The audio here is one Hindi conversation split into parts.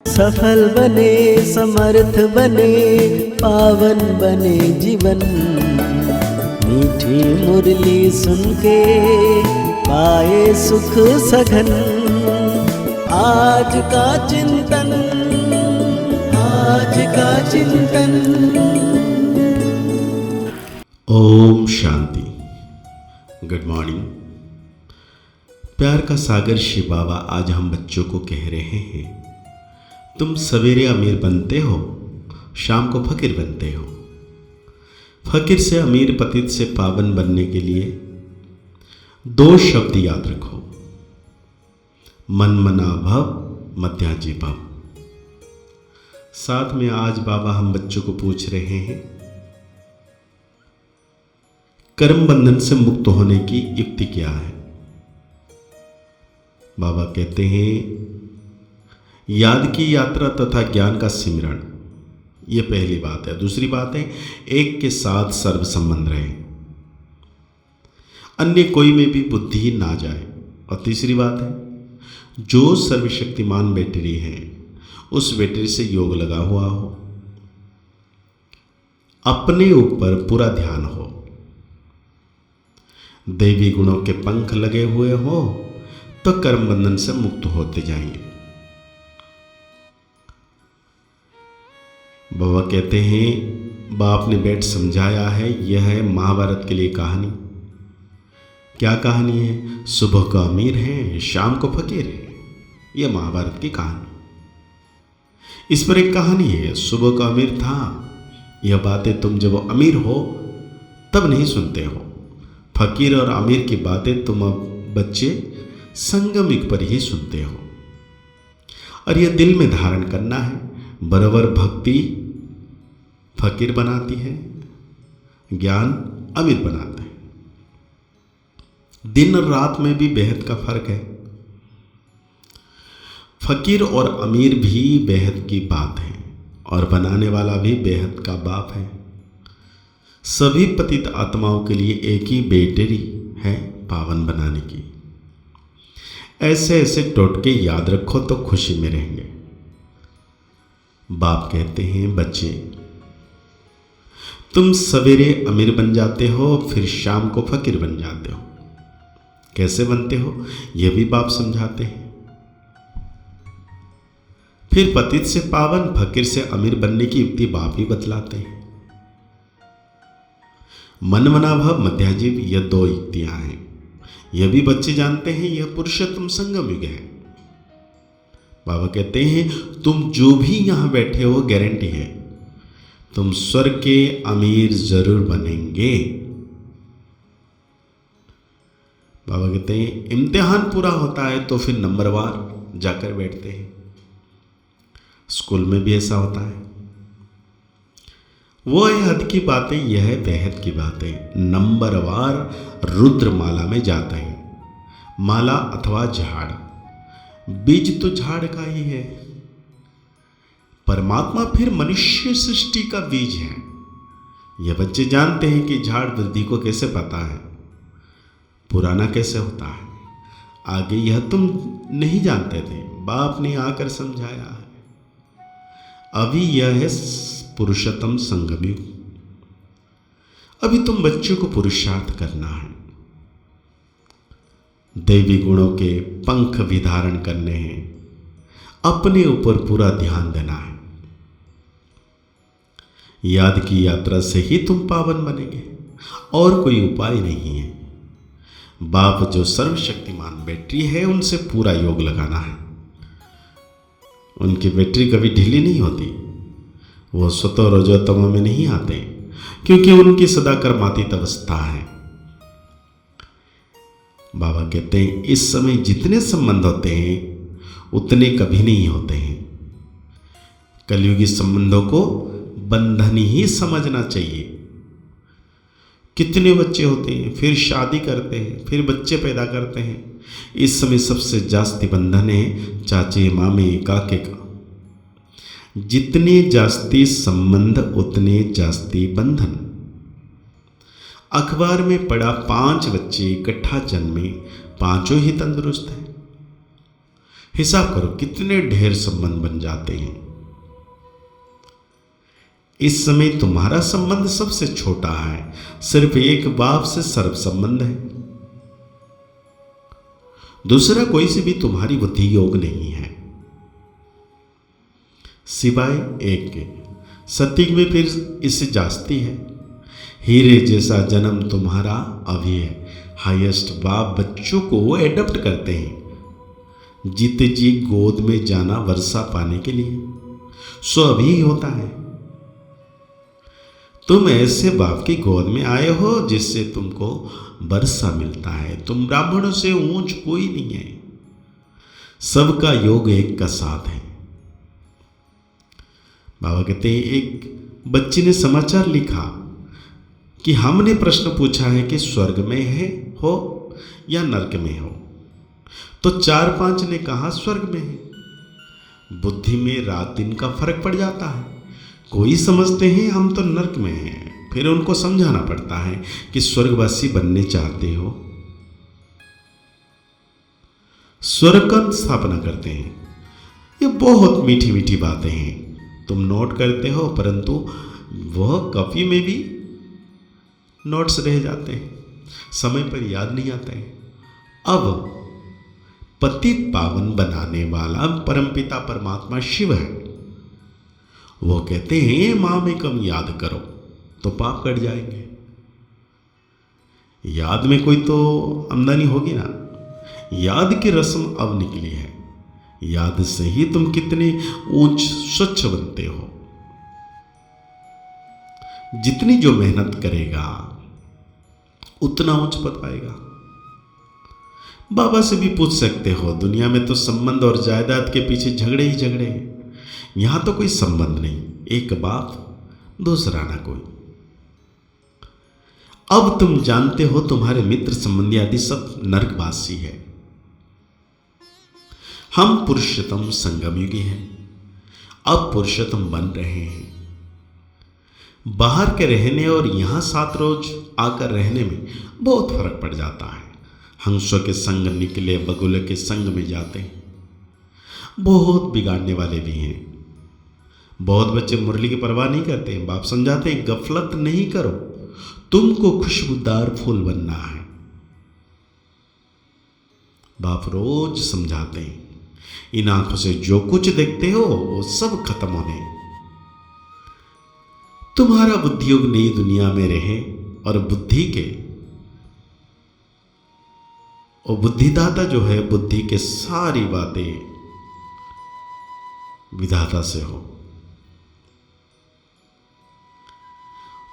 सफल बने, समर्थ बने, पावन बने जीवन। मीठी मुरली सुन के पाए सुख सघन। आज का चिंतन, आज का चिंतन। ओम शांति। Good morning. प्यार का सागर शिव बाबा आज हम बच्चों को कह रहे हैं, तुम सवेरे अमीर बनते हो, शाम को फकीर बनते हो। फकीर से अमीर, पतित से पावन बनने के लिए दो शब्द याद रखो, मन मना भव, मध्याजी भव। साथ में आज बाबा हम बच्चों को पूछ रहे हैं, कर्म बंधन से मुक्त होने की युक्ति क्या है। बाबा कहते हैं, याद की यात्रा तथा ज्ञान का सिमरण, यह पहली बात है। दूसरी बात है, एक के साथ सर्व संबंध रहे, अन्य कोई में भी बुद्धि ना जाए। और तीसरी बात है, जो सर्वशक्तिमान बैटरी है उस बैटरी से योग लगा हुआ हो, अपने ऊपर पूरा ध्यान हो, दैवी गुणों के पंख लगे हुए हो, तो कर्म बंधन से मुक्त होते जाएंगे। बाबा कहते हैं, बाप ने बैठ समझाया है, यह है महाभारत के लिए कहानी। क्या कहानी है? सुबह को अमीर है, शाम को फकीर है। यह महाभारत की कहानी। इस पर एक कहानी है, सुबह का अमीर था। यह बातें तुम जब अमीर हो तब नहीं सुनते हो। फकीर और अमीर की बातें तुम अब बच्चे संगम युग पर ही सुनते हो। और यह दिल में धारण करना है। बराबर भक्ति फकीर बनाती है, ज्ञान अमीर बनाता है। दिन और रात में भी बेहद का फर्क है। फकीर और अमीर भी बेहद की बात है, और बनाने वाला भी बेहद का बाप है। सभी पतित आत्माओं के लिए एक ही बैटरी है पावन बनाने की। ऐसे ऐसे टोटके याद रखो तो खुशी में रहेंगे। बाप कहते हैं, बच्चे तुम सवेरे अमीर बन जाते हो, फिर शाम को फकीर बन जाते हो। कैसे बनते हो यह भी बाप समझाते हैं। फिर पतित से पावन, फकीर से अमीर बनने की युक्ति बाप ही बतलाते हैं। मन मना भव, मध्याजीव, यह दो युक्तियां हैं। यह भी बच्चे जानते हैं, यह पुरुषोत्तम संगम युग है। बाबा कहते हैं, तुम जो भी यहां बैठे हो, गारंटी है तुम स्वर्ग के अमीर जरूर बनेंगे। बाबा कहते हैं, इम्तिहान पूरा होता है तो फिर नंबरवार जाकर बैठते हैं। स्कूल में भी ऐसा होता है। वो है हद की बातें, यह है बेहद की बातें। नंबरवार रुद्रमाला में जाते हैं। माला अथवा झाड़, बीज तो झाड़ का ही है। परमात्मा फिर मनुष्य सृष्टि का बीज है। यह बच्चे जानते हैं कि झाड़ वृद्धि को कैसे पता है, पुराना कैसे होता है। आगे यह तुम नहीं जानते थे, बाप ने आकर समझाया है। अभी यह है पुरुषोत्तम संगम युग। अभी तुम बच्चों को पुरुषार्थ करना है, दैवी गुणों के पंख भी धारण करने हैं, अपने ऊपर पूरा ध्यान देना है। याद की यात्रा से ही तुम पावन बनेंगे, और कोई उपाय नहीं है। बाप जो सर्वशक्तिमान बैटरी है, उनसे पूरा योग लगाना है। उनकी बैटरी कभी ढीली नहीं होती। वो स्वतः रजोतम में नहीं आते, क्योंकि उनकी सदा कर्मातीत अवस्था है। बाबा कहते हैं, इस समय जितने संबंध होते हैं उतने कभी नहीं होते हैं। कलयुगी संबंधों को बंधन ही समझना चाहिए। कितने बच्चे होते हैं, फिर शादी करते हैं, फिर बच्चे पैदा करते हैं। इस समय सबसे जास्ती बंधन है चाचे, मामे, काके का। जितने जास्ती संबंध उतने जास्ती बंधन। अखबार में पढ़ा 5 बच्चे इकट्ठा जन्मे, पांचों ही तंदुरुस्त हैं। हिसाब करो कितने ढेर संबंध बन जाते हैं। इस समय तुम्हारा संबंध सबसे छोटा है, सिर्फ एक बाप से सर्व संबंध है। दूसरा कोई से भी तुम्हारी बुद्धि योग नहीं है सिवाय एक के। सत्युग में फिर इससे जास्ती है। हीरे जैसा जन्म तुम्हारा अभी है। हाईएस्ट बाप बच्चों को एडप्ट करते हैं जीते जी गोद में जाना वर्षा पाने के लिए, सो अभी होता है। तुम ऐसे बाप की गोद में आए हो जिससे तुमको वर्षा मिलता है। तुम ब्राह्मणों से ऊंच कोई नहीं है, सबका योग एक का साथ है। बाबा कहते हैं एक बच्ची ने समाचार लिखा कि हमने प्रश्न पूछा है कि स्वर्ग में है हो या नरक में हो, तो 4-5 ने कहा स्वर्ग में है। बुद्धि में रात दिन का फर्क पड़ जाता है। कोई समझते हैं हम तो नरक में हैं, फिर उनको समझाना पड़ता है कि स्वर्गवासी बनने चाहते हो, स्वर्ग का स्थापना करते हैं। ये बहुत मीठी मीठी बातें हैं, तुम नोट करते हो, परंतु वह कॉपी में भी नोट्स रह जाते हैं, समय पर याद नहीं आते हैं। अब पतित पावन बनाने वाला परमपिता परमात्मा शिव है। वो कहते हैं माँ में कम याद करो तो पाप कट जाएंगे। याद में कोई तो आमदनी होगी ना। याद की रस्म अब निकली है। याद से ही तुम कितने ऊंच स्वच्छ बनते हो। जितनी जो मेहनत करेगा उतना ऊंच पद पाएगा। बाबा से भी पूछ सकते हो, दुनिया में तो संबंध और जायदाद के पीछे झगड़े ही झगड़े हैं। यहां तो कोई संबंध नहीं, एक बाप दूसरा ना कोई। अब तुम जानते हो तुम्हारे मित्र संबंधी आदि सब नरकवासी है। हम पुरुषोत्तम संगम युगी हैं, अब पुरुषोत्तम बन रहे हैं। बाहर के रहने और यहां 7 रोज आकर रहने में बहुत फर्क पड़ जाता है। हंसों के संग निकले बगुले के संग में जाते हैं। बहुत बिगाड़ने वाले भी हैं। बहुत बच्चे मुरली की परवाह नहीं करते हैं। बाप समझाते हैं गफलत नहीं करो, तुमको खुशबूदार फूल बनना है। बाप रोज समझाते हैं इन आंखों से जो कुछ देखते हो वो सब खत्म होने। तुम्हारा बुद्धि योग नई दुनिया में रहे और बुद्धि के और बुद्धिदाता जो है बुद्धि के सारी बातें विधाता से हो।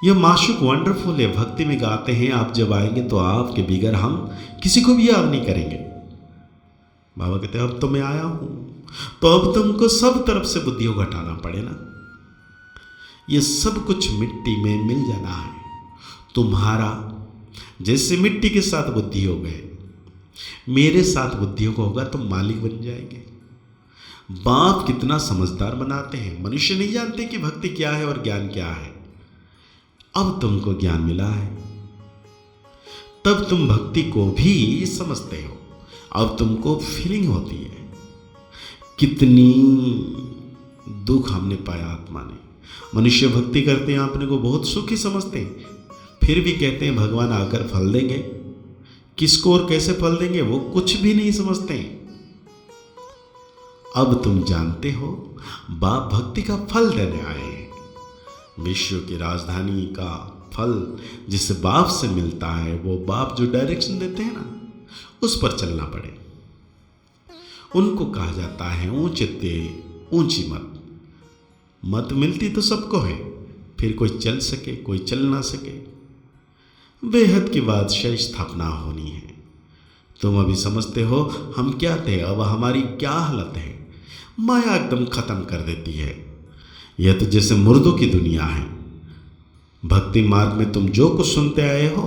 यह माशुक वंडरफुल है। भक्ति में गाते हैं आप जब आएंगे तो आपके बिगर हम किसी को भी याद नहीं करेंगे। बाबा कहते हैं अब तो मैं आया हूं, तो अब तुमको सब तरफ से बुद्धि को घटाना पड़े ना। ये सब कुछ मिट्टी में मिल जाना है। तुम्हारा जैसे मिट्टी के साथ बुद्धि हो गए, मेरे साथ बुद्धियों को होगा तो मालिक बन जाएंगे। बाप कितना समझदार बनाते हैं। मनुष्य नहीं जानते कि भक्ति क्या है और ज्ञान क्या है। अब तुमको ज्ञान मिला है, तब तुम भक्ति को भी समझते हो। अब तुमको फीलिंग होती है कितनी दुख हमने पाया आत्मा ने। मनुष्य भक्ति करते हैं, अपने को बहुत सुखी समझते हैं, फिर भी कहते हैं भगवान आकर फल देंगे। किसको और कैसे फल देंगे वो कुछ भी नहीं समझते हैं। अब तुम जानते हो बाप भक्ति का फल देने आए हैं। विश्व की राजधानी का फल जिसे बाप से मिलता है, वो बाप जो डायरेक्शन देते हैं ना, उस पर चलना पड़े। उनको कहा जाता है ऊंचे ते ऊंची मत। मत मिलती तो सबको है, फिर कोई चल सके कोई चल ना सके। बेहद की बादशाही स्थापना होनी है। तुम अभी समझते हो हम क्या थे, अब हमारी क्या हालत है। माया एकदम खत्म कर देती है। यह तो जैसे मुर्दों की दुनिया है। भक्ति मार्ग में तुम जो कुछ सुनते आए हो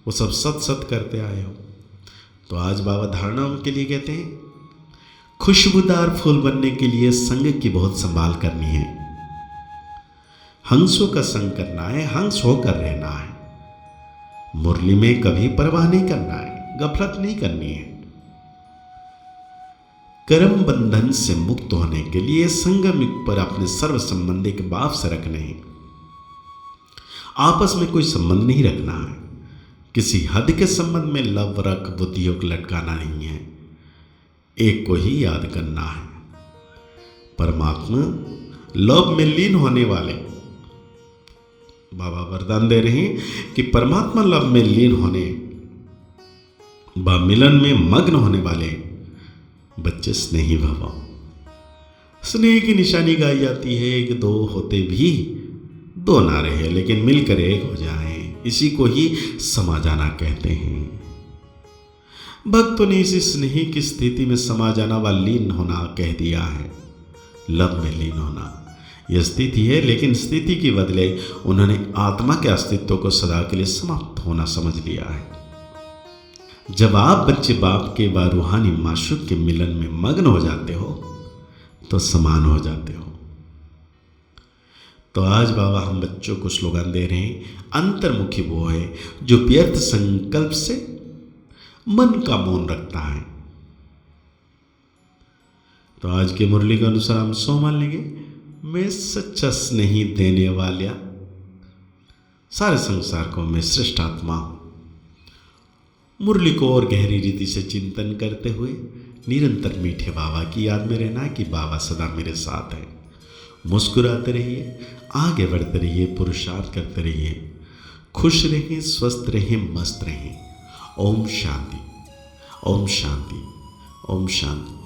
वो सब सत सत करते आए हो। तो आज बाबा धारणा के लिए कहते हैं खुशबूदार फूल बनने के लिए संग की बहुत संभाल करनी है। हंसों का संग करना है, हंस होकर रहना है। मुरली में कभी परवाह नहीं करना है, गफलत नहीं करनी है। कर्म बंधन से मुक्त होने के लिए संगम युग पर अपने सर्व संबंधी के भाव से रखने हैं। आपस में कोई संबंध नहीं रखना है। किसी हद के संबंध में लव रख बुद्धियोग लटकाना नहीं है। एक को ही याद करना है। परमात्मा लव में लीन होने वाले, बाबा वरदान दे रहे हैं कि परमात्मा लव में लीन होने व मिलन में मग्न होने वाले बच्चे स्नेही भव। स्नेह की निशानी गाई जाती है कि दो होते भी दो ना रहे लेकिन मिलकर एक हो जाएं, इसी को ही समा जाना कहते हैं। भक्तों ने इसी स्नेह की स्थिति में समा जाना व लीन होना कह दिया है। लव में लीन होना यह स्थिति है, लेकिन स्थिति के बदले उन्होंने आत्मा के अस्तित्व को सदा के लिए समाप्त होना समझ लिया है। जब आप बच्चे बाप के व रूहानी माशूक के मिलन में मग्न हो जाते हो तो समान हो जाते हो। तो आज बाबा हम बच्चों को स्लोगन दे रहे हैं, अंतर्मुखी वो है जो व्यर्थ संकल्प से मन का मौन रखता है। तो आज के मुरली के अनुसार हम सो मान लेंगे, मैं सच्चा स्नेही देने वाला सारे संसार को मैं श्रेष्ठ आत्मा हूं। मुरली को और गहरी रीति से चिंतन करते हुए निरंतर मीठे बाबा की याद में रहना कि बाबा सदा मेरे साथ है। मुस्कुराते रहिए, आगे बढ़ते रहिए, पुरुषार्थ करते रहिए, खुश रहें, स्वस्थ रहें, मस्त रहें। ओम शांति, ओम शांति, ओम शांति।